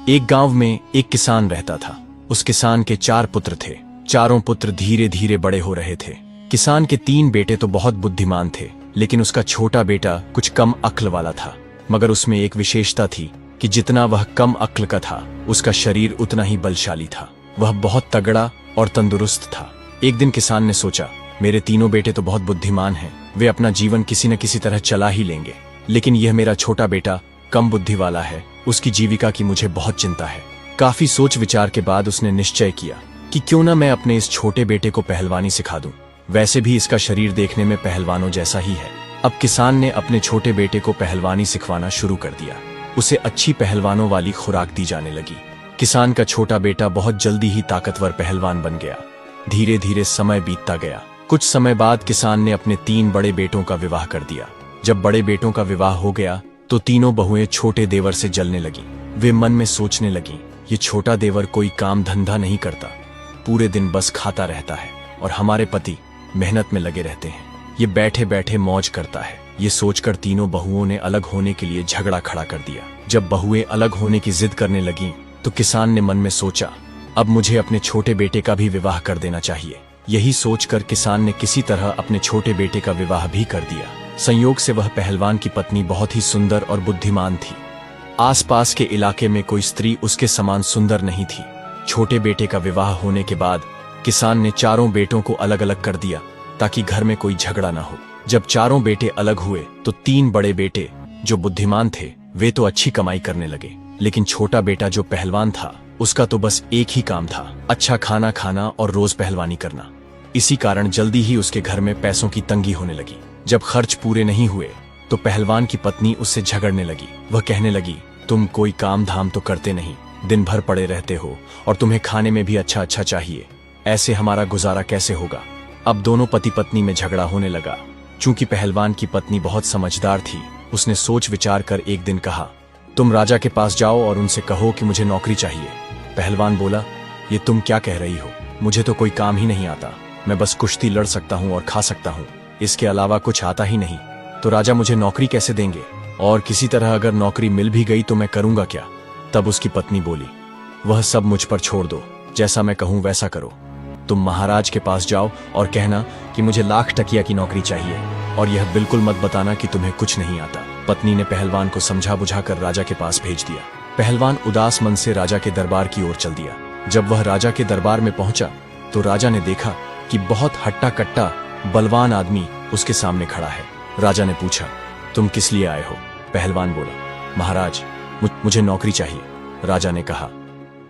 एक गांव में एक किसान रहता था। उस किसान के 4 पुत्र थे। चारों पुत्र धीरे धीरे बड़े हो रहे थे। किसान के 3 बेटे तो बहुत बुद्धिमान थे, लेकिन उसका छोटा बेटा कुछ कम अक्ल वाला था। मगर उसमें एक विशेषता थी कि जितना वह कम अक्ल का था, उसका शरीर उतना ही बलशाली था। वह बहुत तगड़ा और तंदुरुस्त था। एक दिन किसान ने सोचा, मेरे तीनों बेटे तो बहुत बुद्धिमान हैं, वे अपना जीवन किसी न किसी तरह चला ही लेंगे, लेकिन यह मेरा छोटा बेटा कम बुद्धि वाला है, उसकी जीविका की मुझे बहुत चिंता है। काफी सोच विचार के बाद उसने निश्चय किया कि क्यों न मैं अपने इस छोटे बेटे को पहलवानी सिखा दूं। वैसे भी इसका शरीर देखने में पहलवानों जैसा ही है। अब किसान ने अपने छोटे बेटे को पहलवानी सिखवाना शुरू कर दिया। उसे अच्छी पहलवानों वाली खुराक दी जाने लगी। किसान का छोटा बेटा बहुत जल्दी ही ताकतवर पहलवान बन गया। धीरे धीरे समय बीतता गया। कुछ समय बाद किसान ने अपने 3 बड़े बेटों का विवाह कर दिया। जब बड़े बेटों का विवाह हो गया तो तीनों बहुएं छोटे देवर से जलने लगी। वे मन में सोचने लगी, ये छोटा देवर कोई काम धंधा नहीं करता, पूरे दिन बस खाता रहता है, और हमारे पति मेहनत में लगे रहते हैं, ये बैठे बैठे मौज करता है। ये सोचकर तीनों बहुओं ने अलग होने के लिए झगड़ा खड़ा कर दिया। जब बहुएं अलग होने की जिद करने लगीं, तो किसान ने मन में सोचा, अब मुझे अपने छोटे बेटे का भी विवाह कर देना चाहिए। यही सोचकर किसान ने किसी तरह अपने छोटे बेटे का विवाह भी कर दिया। संयोग से वह पहलवान की पत्नी बहुत ही सुंदर और बुद्धिमान थी। आसपास के इलाके में कोई स्त्री उसके समान सुंदर नहीं थी। छोटे बेटे का विवाह होने के बाद किसान ने चारों बेटों को अलग अलग कर दिया ताकि घर में कोई झगड़ा ना हो। जब चारों बेटे अलग हुए तो 3 बड़े बेटे जो बुद्धिमान थे, वे तो अच्छी कमाई करने लगे, लेकिन छोटा बेटा जो पहलवान था, उसका तो बस एक ही काम था, अच्छा खाना खाना और रोज पहलवानी करना। इसी कारण जल्दी ही उसके घर में पैसों की तंगी होने लगी। जब खर्च पूरे नहीं हुए तो पहलवान की पत्नी उससे झगड़ने लगी। वह कहने लगी, तुम कोई काम धाम तो करते नहीं, दिन भर पड़े रहते हो, और तुम्हें खाने में भी अच्छा अच्छा चाहिए, ऐसे हमारा गुजारा कैसे होगा। अब दोनों पति पत्नी में झगड़ा होने लगा। चूंकि पहलवान की पत्नी बहुत समझदार थी, उसने सोच विचार कर एक दिन कहा, तुम राजा के पास जाओ और उनसे कहो कि मुझे नौकरी चाहिए। पहलवान बोला, ये तुम क्या कह रही हो, मुझे तो कोई काम ही नहीं आता, मैं बस कुश्ती लड़ सकता हूँ और खा सकता हूँ, इसके अलावा कुछ आता ही नहीं, तो राजा मुझे नौकरी कैसे देंगे, और किसी तरह अगर नौकरी मिल भी गई तो मैं करूंगा क्या। तब उसकी पत्नी बोली, वह सब मुझ पर छोड़ दो, जैसा मैं कहूं वैसा करो। तुम महाराज के पास जाओ और कहना कि मुझे लाख टकिया की नौकरी चाहिए, और यह बिल्कुल मत बताना कि तुम्हें कुछ नहीं आता। पत्नी ने पहलवान को समझा बुझाकर राजा के पास भेज दिया। पहलवान उदास मन से राजा के दरबार की ओर चल दिया। जब वह राजा के दरबार में पहुंचा तो राजा ने देखा कि बहुत हट्टा कट्टा बलवान आदमी उसके सामने खड़ा है। राजा ने पूछा, तुम किस लिए आए हो। पहलवान बोला, महाराज मुझे नौकरी चाहिए। राजा ने कहा,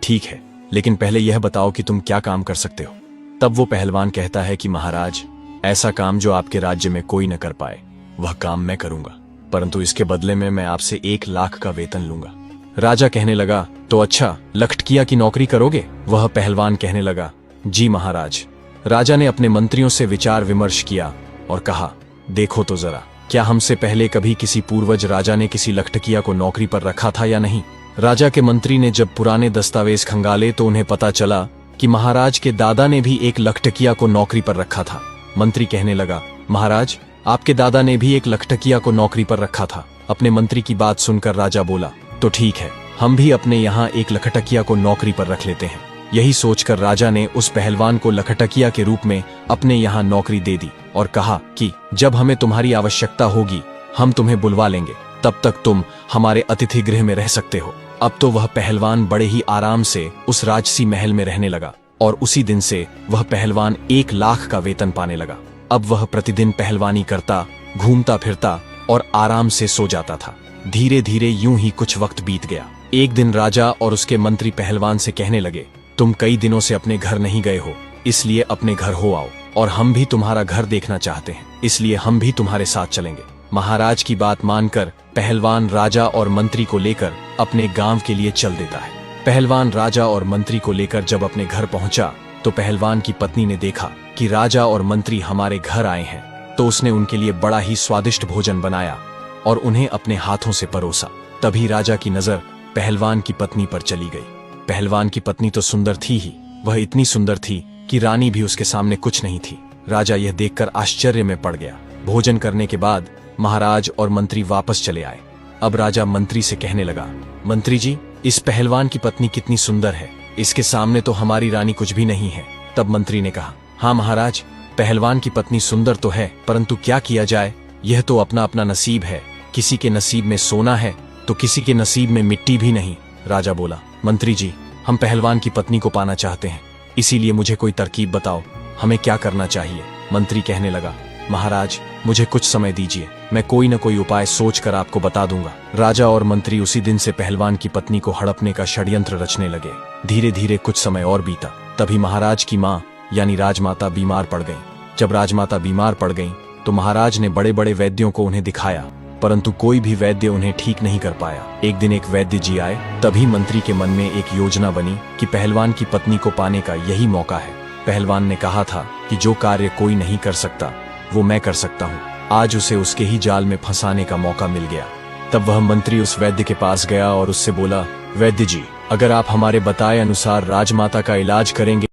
ठीक है, लेकिन पहले यह बताओ कि तुम क्या काम कर सकते हो। तब वो पहलवान कहता है कि महाराज, ऐसा काम जो आपके राज्य में कोई न कर पाए, वह काम मैं करूंगा, परंतु इसके बदले में मैं आपसे 1 लाख का वेतन लूंगा। राजा कहने लगा, तो अच्छा, लखटकिया की नौकरी करोगे। वह पहलवान कहने लगा, जी महाराज। राजा ने अपने मंत्रियों से विचार विमर्श किया और कहा, देखो तो जरा, क्या हमसे पहले कभी किसी पूर्वज राजा ने किसी लखटकिया को नौकरी पर रखा था या नहीं। राजा के मंत्री ने जब पुराने दस्तावेज खंगाले तो उन्हें पता चला कि महाराज के दादा ने भी एक लखटकिया को नौकरी पर रखा था। मंत्री कहने लगा, महाराज, आपके दादा ने भी एक लखटकिया को नौकरी पर रखा था। अपने मंत्री की बात सुनकर राजा बोला, तो ठीक है, हम भी अपने यहाँ एक लखटकिया को नौकरी पर रख लेते हैं। यही सोचकर राजा ने उस पहलवान को लखटकिया के रूप में अपने यहाँ नौकरी दे दी और कहा कि जब हमें तुम्हारी आवश्यकता होगी हम तुम्हें बुलवा लेंगे, तब तक तुम हमारे अतिथि गृह में रह सकते हो। अब तो वह पहलवान बड़े ही आराम से उस राजसी महल में रहने लगा, और उसी दिन से वह पहलवान 1 लाख का वेतन पाने लगा। अब वह प्रतिदिन पहलवानी करता, घूमता फिरता और आराम से सो जाता था। धीरे धीरे यूं ही कुछ वक्त बीत गया। एक दिन राजा और उसके मंत्री पहलवान से कहने लगे, तुम कई दिनों से अपने घर नहीं गए हो, इसलिए अपने घर हो आओ, और हम भी तुम्हारा घर देखना चाहते हैं, इसलिए हम भी तुम्हारे साथ चलेंगे। महाराज की बात मानकर पहलवान राजा और मंत्री को लेकर अपने गांव के लिए चल देता है। पहलवान राजा और मंत्री को लेकर जब अपने घर पहुंचा तो पहलवान की पत्नी ने देखा कि राजा और मंत्री हमारे घर आए हैं, तो उसने उनके लिए बड़ा ही स्वादिष्ट भोजन बनाया और उन्हें अपने हाथों से परोसा। तभी राजा की नजर पहलवान की पत्नी पर चली गई। पहलवान की पत्नी तो सुंदर थी ही, वह इतनी सुंदर थी कि रानी भी उसके सामने कुछ नहीं थी। राजा यह देखकर आश्चर्य में पड़ गया। भोजन करने के बाद महाराज और मंत्री वापस चले आए। अब राजा मंत्री से कहने लगा, मंत्री जी, इस पहलवान की पत्नी कितनी सुंदर है, इसके सामने तो हमारी रानी कुछ भी नहीं है। तब मंत्री ने कहा, हाँ महाराज, पहलवान की पत्नी सुंदर तो है, परंतु क्या किया जाए, यह तो अपना अपना नसीब है। किसी के नसीब में सोना है तो किसी के नसीब में मिट्टी भी नहीं। राजा बोला, मंत्री जी, हम पहलवान की पत्नी को पाना चाहते हैं, इसीलिए मुझे कोई तरकीब बताओ, हमें क्या करना चाहिए। मंत्री कहने लगा, महाराज, मुझे कुछ समय दीजिए, मैं कोई न कोई उपाय सोचकर आपको बता दूंगा। राजा और मंत्री उसी दिन से पहलवान की पत्नी को हड़पने का षड्यंत्र रचने लगे। धीरे धीरे कुछ समय और बीता। तभी महाराज की माँ यानी राजमाता बीमार पड़ गई। जब राजमाता बीमार पड़ गई तो महाराज ने बड़े बड़े वैद्यों को उन्हें दिखाया, परंतु कोई भी वैद्य उन्हें ठीक नहीं कर पाया। एक दिन एक वैद्य जी आए। तभी मंत्री के मन में एक योजना बनी कि पहलवान की पत्नी को पाने का यही मौका है। पहलवान ने कहा था कि जो कार्य कोई नहीं कर सकता वो मैं कर सकता हूँ। आज उसे उसके ही जाल में फंसाने का मौका मिल गया। तब वह मंत्री उस वैद्य के पास गया और उससे बोला, वैद्य जी, अगर आप हमारे बताए अनुसार राजमाता का इलाज करेंगे